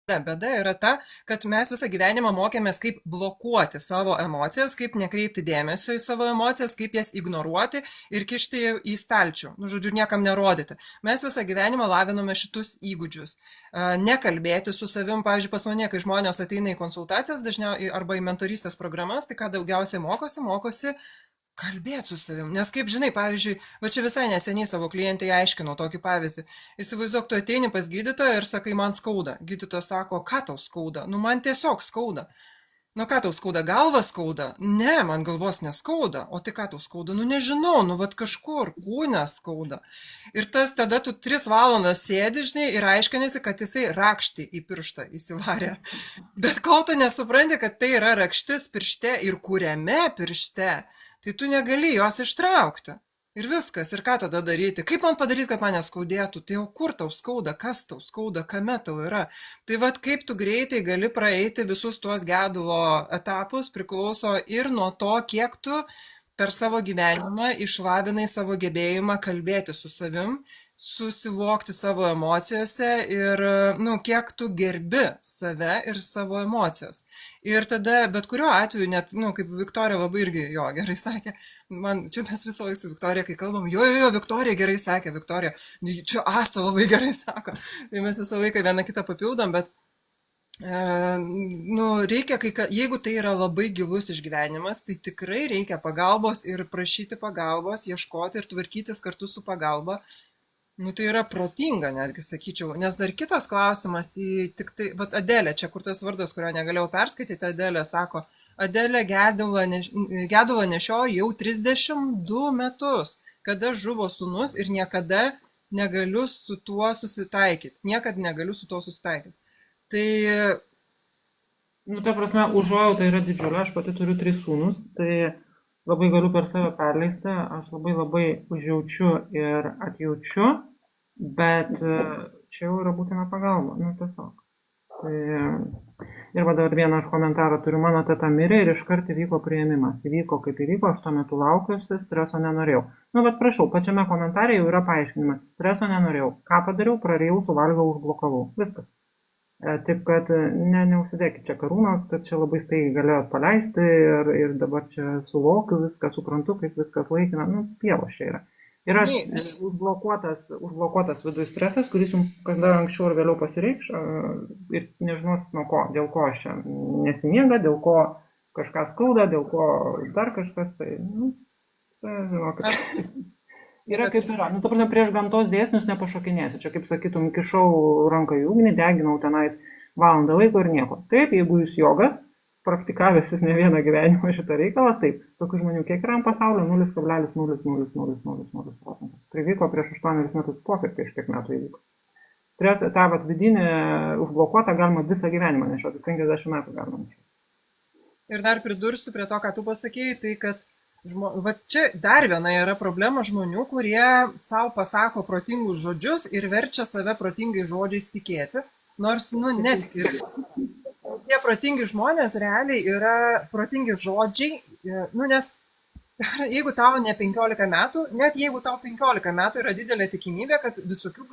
Bėda yra ta, kad mes visą gyvenimą mokėmės, kaip blokuoti savo emocijas, kaip nekreipti dėmesio į savo emocijas, kaip jas ignoruoti ir kišti į stalčių. Nu, žodžiu, niekam nerodyti. Mes visą gyvenimą lavinome šitus įgūdžius. Nekalbėti su savim, pavyzdžiui, pas mane, kai žmonės ateina į konsultacijas dažniausiai arba į mentorystės programas, tai ką daugiausiai mokosi kalbėti su savim. Nes kaip žinai, pavyzdžiui, va čia visai neseniai savo klientai aiškino tokį pavyzdį. Įsivaizduok, tu ateini pas gydytoją ir sakai, man skauda. Gydytojas sako, ką tau skauda? Nu, man tiesiog skauda. Nu, ką tau skauda? Galva skauda? Ne, man galvos neskauda. O tai ką tau skauda? Nu, nežinau, nu, vat kažkur kūne skauda. Ir tas tada tu 3 valandas sėdi, žinai, ir aiškinasi, kad jisai rakštį į pirštą įsivarė. Bet kol tu nesupranti, kad tai yra rakštis piršte ir kuriame piršte, tai tu negali jos ištraukti. Ir viskas. Ir ką tada daryti? Kaip man padaryti, kad man neskaudėtų? Tai jau kur tau skauda? Kas tau skauda? Kame tau yra? Tai vad kaip tu greitai gali praeiti visus tuos gedulo etapus priklauso ir nuo to, kiek tu per savo gyvenimą išlavinai savo gebėjimą kalbėti su savim, susivokti savo emocijose ir, nu, kiek tu gerbi save ir savo emocijas. Ir tada, bet kuriuo atveju, net, nu, kaip Viktorija labai irgi, jo, gerai sakė, man, čia mes visą laiką su Viktorija, kai kalbam, jo, Viktorija gerai sakė, Viktorija, čia Asta labai gerai sako, tai mes visą laiką vieną kitą papildom, bet nu, reikia, jeigu tai yra labai gilus išgyvenimas, tai tikrai reikia pagalbos ir prašyti pagalbos, ieškoti ir tvarkytis kartu su pagalba. Nu, tai yra protinga, netgi sakyčiau, nes dar kitas klausimas, tik tai, vat Adelė, čia kur tas vardas, kurio negalėjau perskaityti, Adelė sako, Adelė gedulą nešiojo jau 32 metus, kada žuvo sūnus ir niekada negaliu su tuo susitaikyti, niekada negaliu su tuo susitaikyti. Tai... Nu, ta prasme, užuojauta yra didžiulė, aš pati turiu 3 sūnus, tai labai galiu per save perleisti, aš labai užjaučiu ir atjaučiu, bet čia jau yra būtina pagalba, nu tiesiog. Tai, ir va dabar vieną aš komentarą turiu, mano teta mirė ir iškart įvyko priėmimas. Įvyko kaip įvyko, aš tuo metu laukiuosi, streso nenorėjau. Nu, bet prašau, pačiame komentare jau yra paaiškinimas, streso nenorėjau. Ką padariau, prarėjau, suvalgiau, užblokavau. Viskas. Taip kad neužsidėkit čia karūnos, kad čia labai staigiai galėjot paleisti ir dabar čia suvokiu viską, suprantu, kaip viskas laikina, nu, pievos čia yra. Yra užblokuotas viduje stresas, kuris jums kada anksčiau ar vėliau pasireikš ir nežinosit nuo ko, dėl ko aš čia nesimiega, dėl ko kažką skauda, dėl ko dar kažkas, tai, nu, tai žinokit. Yra kaip yra, nu, ta prasme, prieš gamtos dėsnius nepašokinėsi, čia kaip sakytum, kišau ranką į ugnį, deginau tenais valandą laiko ir nieko. Taip, jeigu jūs jogas, praktikavęsis ne vieną gyvenimą šitą reikalą, taip, tokių žmonių kiek yra ant pasaulio 0,000000 procentų. Tai vyko prieš 8 metus pokyt, prieš kiek metų įvyko. Stresą, tą vat vidinį užblokuotą galima visą gyvenimą nešioti, 50 metų galima nešioti. Ir dar pridursiu prie to, ką tu pasakėjai, tai kad va čia dar viena yra problema žmonių, kurie savo pasako protingus žodžius ir verčia save protingai žodžiais tikėti, nors, nu, netiki. Tie protingi žmonės realiai yra protingi žodžiai, nu, nes jeigu tau ne 15 metų, net jeigu tau 15 metų yra didelė tikimybė, kad visokių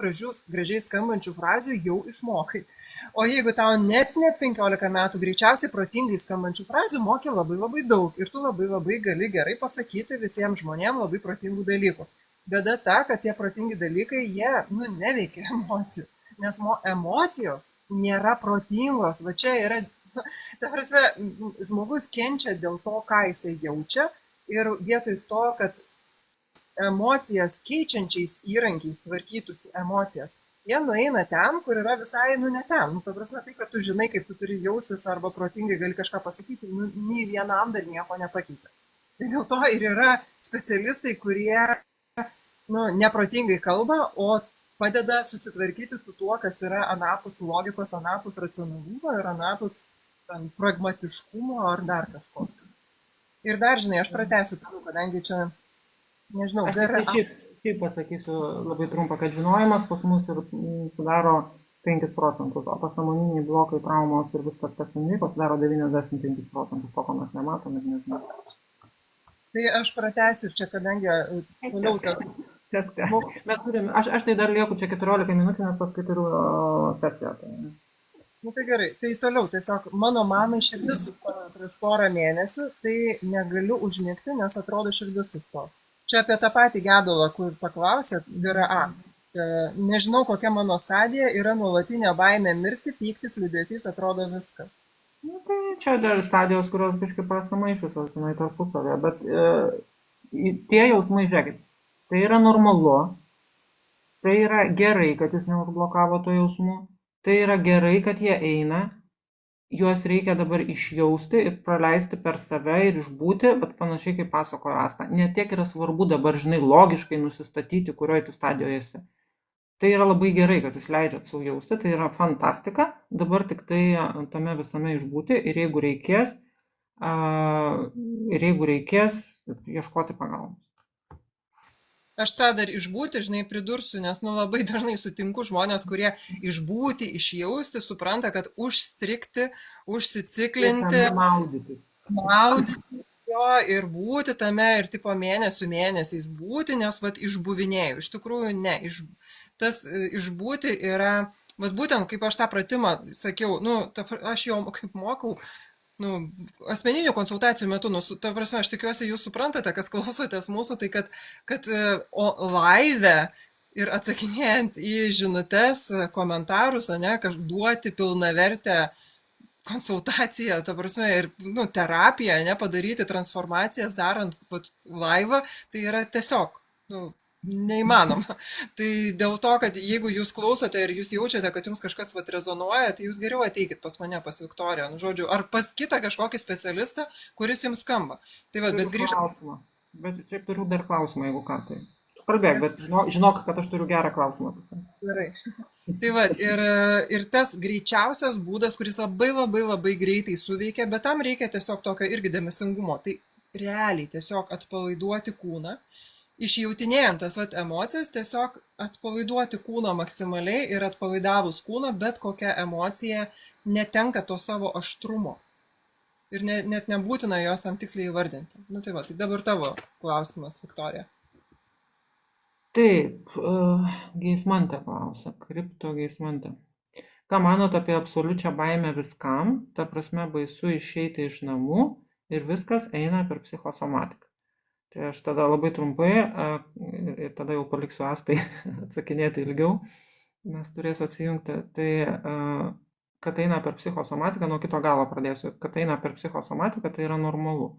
gražiai skambančių frazių jau išmokai. O jeigu tau net 15 metų, greičiausiai protingai skambančių frazių moki labai daug ir tu labai gali gerai pasakyti visiems žmonėms labai protingų dalykų. Bėda ta, kad tie protingi dalykai, jie, nu, neveikia emocijų, nes emocijos nėra protingos. Va čia yra, ta prasme, žmogus kenčia dėl to, ką jisai jaučia ir vietoj to, kad emocijas keičiančiais įrankiais tvarkytųsi emocijas, jie nueina ten, kur yra visai, nu, ne ten. Nu, ta prasme, tai, kad tu žinai, kaip tu turi jaustis arba protingai gali kažką pasakyti, nu, nei vienam dar nieko nepakeitė. Tai dėl to ir yra specialistai, kurie, nu, neprotingai kalba, o padeda susitvarkyti su tuo, kas yra anapus logikos, anapus racionalumo ir anapus pragmatiškumo ar dar kažko. Ir dar, žinai, aš pratęsiu, kadangi čia, nežinau, Šiaip pasakysiu labai trumpą, kad žinojimas pas mus ir sudaro 5 procentus, o pasąmoniniai blokai, traumos ir viskas, kas įvyko, sudaro 95 procentus, to, ko mes nematom ir nežinom. Tai aš pratęsiu čia, kadangi toliau mes turim, aš tai dar lieku čia 14 minučių, nes paskui turiu sesiją. Nu tai gerai, tai toliau tiesiog mano mamai širdis sustojo prieš porą mėnesių, tai negaliu užmigti, nes atrodo širdis sustojo. Čia apie tą patį gedulą, kur paklausėt, GRA. Nežinau, kokia mano stadija, yra nuolatinė baimė mirti, pyktis, liūdesys, atrodo viskas. Nu, tai čia dar stadijos, kurios biškai prasamaišusios, žinai, tarpusavėje, bet tie jausmai, žiūrėkit, tai yra normalu, tai yra gerai, kad jis neužblokavo to jausmų, tai yra gerai, kad jie eina, juos reikia dabar išjausti ir praleisti per save ir išbūti, bet panašiai kaip pasakojo Asta. Ne tiek yra svarbu dabar, žinai, logiškai nusistatyti, kurioje tu stadijoje esi. Tai yra labai gerai, kad jūs leidžiat savo jausti, tai yra fantastika, dabar tik tai tame visame išbūti ir jeigu reikės ieškoti pagalbos. Aš tą dar išbūti, žinai, pridursiu, nes nu labai dažnai sutinku žmonės, kurie išbūti, išjausti, supranta, kad užstrikti, užsiciklinti, maudyti jo ir būti tame ir tipo mėnesiais būti, nes vat išbuvinėjau. Iš tikrųjų, ne. Tas išbūti yra, vat būtent kaip aš tą pratimą sakiau, nu, aš jo kaip mokau, nu, asmeninių konsultacijų metu, nu, ta prasme, aš tikiuosi, jūs suprantate, kas klausotės mūsų, tai kad live ir atsakinėjant į žinutes, komentarus, ne, duoti pilnavertę konsultaciją, ta prasme, ir, nu, terapiją, ne, padaryti transformacijas darant live, tai yra tiesiog, nu, neįmanoma. Tai dėl to, kad jeigu jūs klausote ir jūs jaučiate, kad jums kažkas vat rezonuoja, tai jūs geriau ateikit pas mane, pas Viktoriją, nu, žodžiu, ar pas kitą kažkokį specialistą, kuris jums skamba. Tai va, bet grįžtam. Bet čia turiu dar klausimą, jeigu ką tai. Kalbėk, bet žinok, kad aš turiu gerą klausimą. Gerai. Tai va, ir tas greičiausias būdas, kuris labai greitai suveikia, bet tam reikia tiesiog tokio irgi dėmesingumo. Tai realiai tiesiog atpalaiduoti kūną. Išjautinėjant tas vat emocijas, tiesiog atpalaiduoti kūną maksimaliai ir atpalaidavus kūną, bet kokia emocija netenka to savo aštrumo. Ir net nebūtina jos tam tiksliai įvardinti. Nu tai va, tai dabar tavo klausimas, Viktorija. Taip, Geismantė klausia, kripto Geismantė. Ką manot apie absoliučią baimę viskam, ta prasme baisu išeiti iš namų ir viskas eina per psichosomatiką? Tai aš tada labai trumpai, ir tada jau paliksiu Astai atsakinėti ilgiau, nes turėsiu atsijungti. Tai, kad eina per psichosomatiką, nuo kito galo pradėsiu, kad eina per psichosomatiką, tai yra normalu.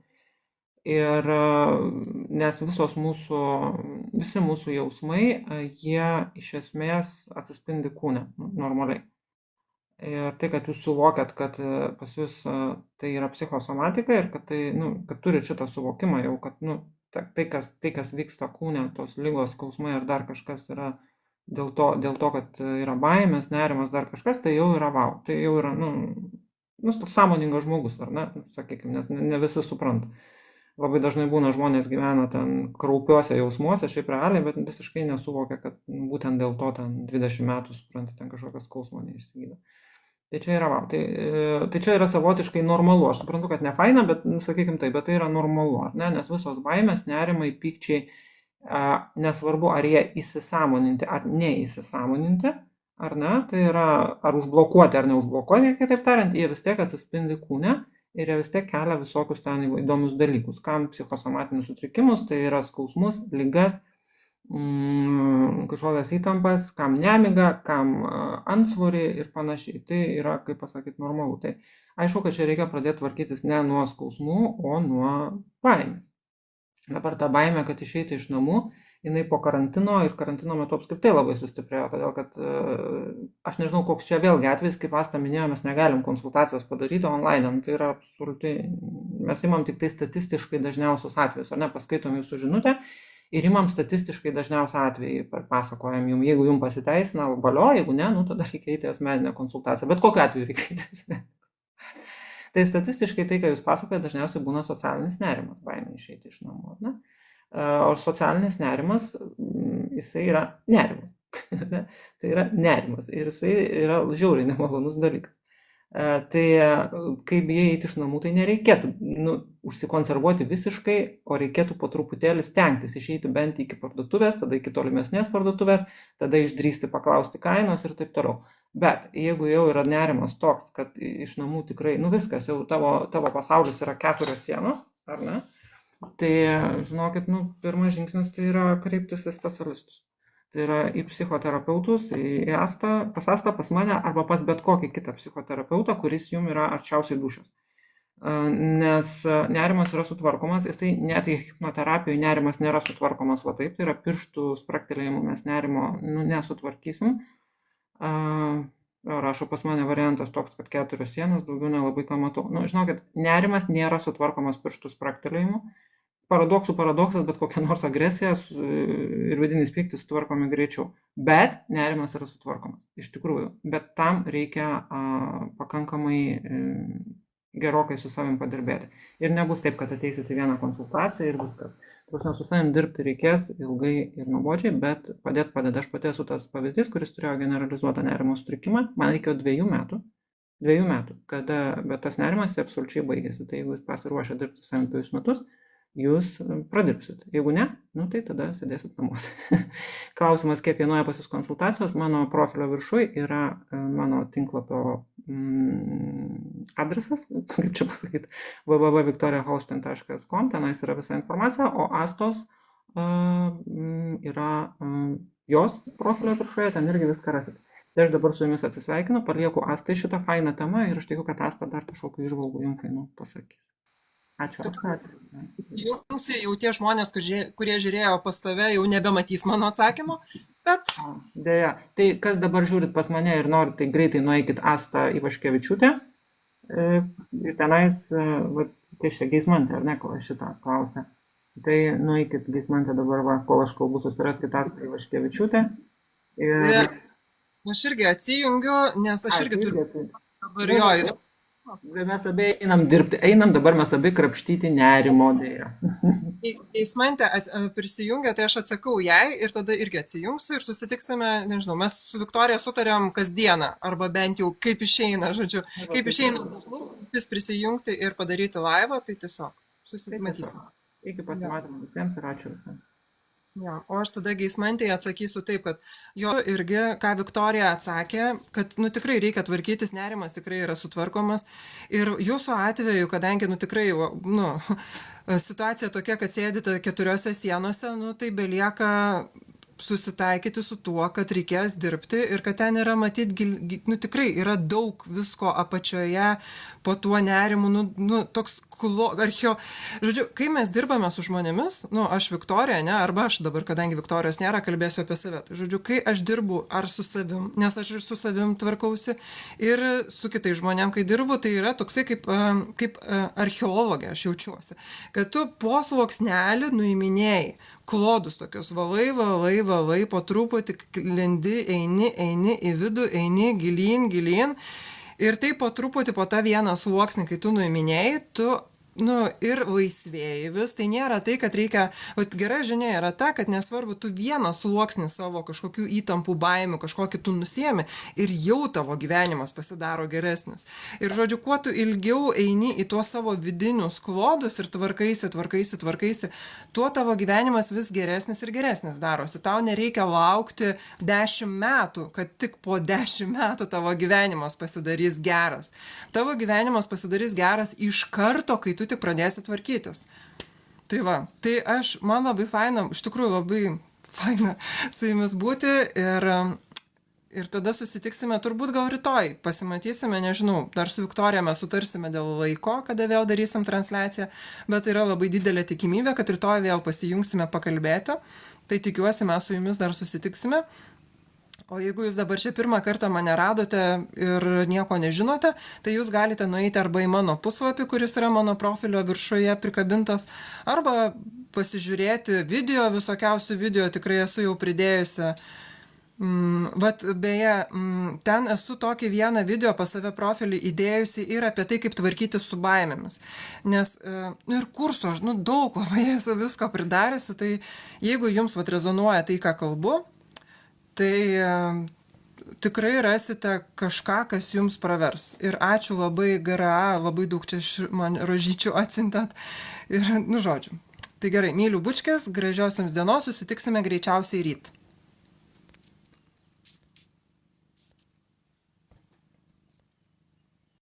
Ir nes visi mūsų jausmai, jie iš esmės atsispindi kūne, normaliai. Ir tai, kad jūs suvokiat, kad pas jūs tai yra psichosomatika ir kad, tai, nu, kad turit šitą suvokimą jau, kad nu, tai, kas vyksta kūne, tos ligos, skausmai ar dar kažkas yra dėl to, kad yra baimės, nerimas, dar kažkas, tai jau yra vau. Tai jau yra, sąmoningas žmogus, ar ne, sakykime, nes ne visi supranta. Labai dažnai būna žmonės gyvena ten kraupiuose jausmuose, šiaip realiai, bet visiškai nesuvokia, kad būtent dėl to ten 20 metų, suprantate, ten kažkokios skausmo neišsigydo. Tai čia yra, tai čia yra savotiškai normalu. Aš suprantu, kad ne faina, bet, sakykime taip, bet tai yra normalu, ar ne? Nes visos baimės, nerimai, pykčiai, nesvarbu, ar jie įsisąmoninti, ar neįsisąmoninti, ar ne? Tai yra, ar užblokuoti, ar neužblokuoti, kitaip tariant, jie vis tiek atsispindi kūne ir jie vis tiek kelia visokius ten įdomius dalykus. Kam psichosomatinius sutrikimus, tai yra skausmus, ligas, kažkokias įtampas, kam nemiga, kam antsvorį ir panašiai. Tai yra, kaip pasakyti, normalu. Tai aišku, kad čia reikia pradėti tvarkytis ne nuo skausmų, o nuo baimės. Dabar ta baimė, kad išeiti iš namų, jinai po karantino ir karantino metu apskritai labai sustiprėjo, todėl kad aš nežinau, koks čia vėlgi atvejs, kaip Asta minėjo, mes negalim konsultacijos padaryti online, tai yra absoliučiai, mes imam tik tai statistiškai dažniausius atvejus, ar ne, paskaitom jūsų žinutę ir imam statistiškai dažniausią atvejį, pasakojam jums, jeigu jums pasiteisina, valio, jeigu ne, tada reikia eiti asmeninę konsultaciją, bet kokiu atveju reikia eiti asmeninę. Tai statistiškai tai, ką jūs pasakojate, dažniausiai būna socialinis nerimas, baimė išeiti iš namų, ne? O socialinis nerimas, jisai yra nerimas. Tai yra nerimas ir jisai yra žiauriai nemalonus dalykas. Tai kai bijai eiti iš namų, tai nereikėtų užsikonservuoti visiškai, o reikėtų po truputėlį stengtis išeiti bent iki parduotuvės, tada iki tolimesnės parduotuvės, tada išdrįsti paklausti kainos ir taip toliau. Bet jeigu jau yra nerimas toks, kad iš namų tikrai, nu viskas, jau tavo pasaulis yra 4 sienos, ar ne? Tai žinokit, nu, pirmas žingsnis tai yra kreiptis į specialistus. Tai yra į psichoterapeutus, į astą, pas mane arba pas bet kokį kitą psichoterapeutą, kuris jums yra arčiausiai dušas. Nes nerimas yra sutvarkomas, jisai net į hipnoterapijoje nerimas nėra sutvarkomas va taip, tai yra pirštų spraktelėjimų mes nerimo nesutvarkysim. Rašo pas mane variantas toks, kad 4 sienos, daugiau nelabai ką matau. Nu, žinokit, nerimas nėra sutvarkomas pirštų spraktelėjimu. Paradoksas, bet kokia nors agresija ir vidinis pyktis sutvarkomi greičiau. Bet nerimas yra sutvarkomas, iš tikrųjų. Bet tam reikia pakankamai gerokai su savim padirbėti. Ir nebus taip, kad ateisite į vieną konsultaciją ir viskas. Prasme, su savim dirbti reikės ilgai ir nuobodžiai, bet padeda. Aš pati esu tas pavyzdys, kuris turėjo generalizuotą nerimo sutrikimą. Man reikėjo 2 metų. 2 metų, bet tas nerimas absoliučiai baigėsi. Tai jeigu jūs pasiruošę dirbti su savim 2 metus, jūs pradirbsit. Jeigu ne, nu tai tada sėdėsit namuose. Klausimas, kiek kainuoja pas jūs konsultacijos. Mano profilio viršui yra mano tinklapio adresas, kaip čia pasakyti, www.victoriaholstein.com, tenais yra visa informacija, o Astos yra jos profilio viršuje, ten irgi viską rasit. Tai aš dabar su jumis atsisveikinu, palieku Astai šitą fainą temą ir aš tikiu, kad Asta dar kažkokiu įžvalgų jums fainų pasakys. Ačiū. Jums jau tie žmonės, kurie žiūrėjo pas tave, jau nebematys mano atsakymo, bet... Deja, tai kas dabar žiūrit pas mane ir norit, tai greitai nueikit Astą Ivaškevičiūtę. Ir tenais, tai šia Geismantė, ar ne, kol aš šitą klausę. Tai nueikit Geismantė dabar, kol aš kalbu, susiraskit Astą Ivaškevičiūtę. Ir... Aš irgi atsijungiu, nes aš irgi turiu dabar jo įspūdį. Mes abi einam dabar mes abi krapštyti nerimo dėja. Geismantė prisijungia, tai aš atsakau jai ir tada irgi atsijungsiu ir susitiksime, nežinau, mes su Viktorija sutarėm kasdieną, arba bent jau kaip išeina, žodžiu, kaip išeina dažnai vis prisijungti ir padaryti laivą, tai tiesiog susimatysime. Iki pasimatymų visiems ir ačiū visiems. Ja, o aš tada Geismantėje atsakysiu taip, kad jo irgi, ką Viktorija atsakė, kad tikrai reikia tvarkytis, nerimas tikrai yra sutvarkomas. Ir jūsų atveju, kadangi tikrai situacija tokia, kad sėdite 4 sienose, tai belieka susitaikyti su tuo, kad reikės dirbti ir kad ten yra matyti, tikrai yra daug visko apačioje, po tuo nerimu, toks žodžiu, kai mes dirbame su žmonėmis, aš Viktorija, ne, arba aš dabar, kadangi Viktorijos nėra, kalbėsiu apie save. Tai, žodžiu, kai aš dirbu ar su savim, nes aš ir su savim tvarkausi, ir su kitais žmonėm, kai dirbu, tai yra toksai kaip archeologė, aš jaučiuosi, kad tu po sluoksnelį nuiminėjai, klodus tokius, valai, po truputį lendi, eini į vidų, eini gilyn, ir tai po truputį po tą vieną sluoksnį, kai tu nuiminėjai, tu ir laisvėjai vis, tai nėra tai, kad reikia, gera žinia yra ta, kad nesvarbu, tu vieną sluoksnį savo kažkokių įtampų, baimių, kažkokį tu nusiemi ir jau tavo gyvenimas pasidaro geresnis. Ir žodžiu, kuo tu ilgiau eini į tuos savo vidinius klodus ir tvarkaisi, tuo tavo gyvenimas vis geresnis ir geresnis darosi. Tau nereikia laukti 10 metų, kad tik po 10 metų tavo gyvenimas pasidarys geras. Tavo gyvenimas pasidarys geras iš karto, kai tu tik pradėsi tvarkytis. Tai va, tai man labai faina, iš tikrųjų labai faina su jumis būti ir tada susitiksime, turbūt gal rytoj pasimatysime, nežinau, dar su Viktorija mes sutarsime dėl laiko, kada vėl darysim transliaciją, bet yra labai didelė tikimybė, kad rytoj vėl pasijungsime pakalbėti, tai tikiuosi mes su jumis dar susitiksime. O jeigu jūs dabar čia pirmą kartą mane radote ir nieko nežinote, tai jūs galite nueiti arba į mano puslapį, kuris yra mano profilio viršuje prikabintas, arba pasižiūrėti visokiausių video, tikrai esu jau pridėjusi. Beje, ten esu tokį vieną video pas save profilį įdėjusi ir apie tai, kaip tvarkyti su baimėmis. Nes ir kursų aš daug labai esu visko pridariusi, tai jeigu jums rezonuoja tai, ką kalbu, tai tikrai rasite kažką, kas jums pravers. Ir ačiū labai GRA, labai daug čia man rožyčių atsiuntėt. Ir, žodžiu. Tai gerai, myliu bučkės, gražios jums dienos, susitiksime greičiausiai ryt.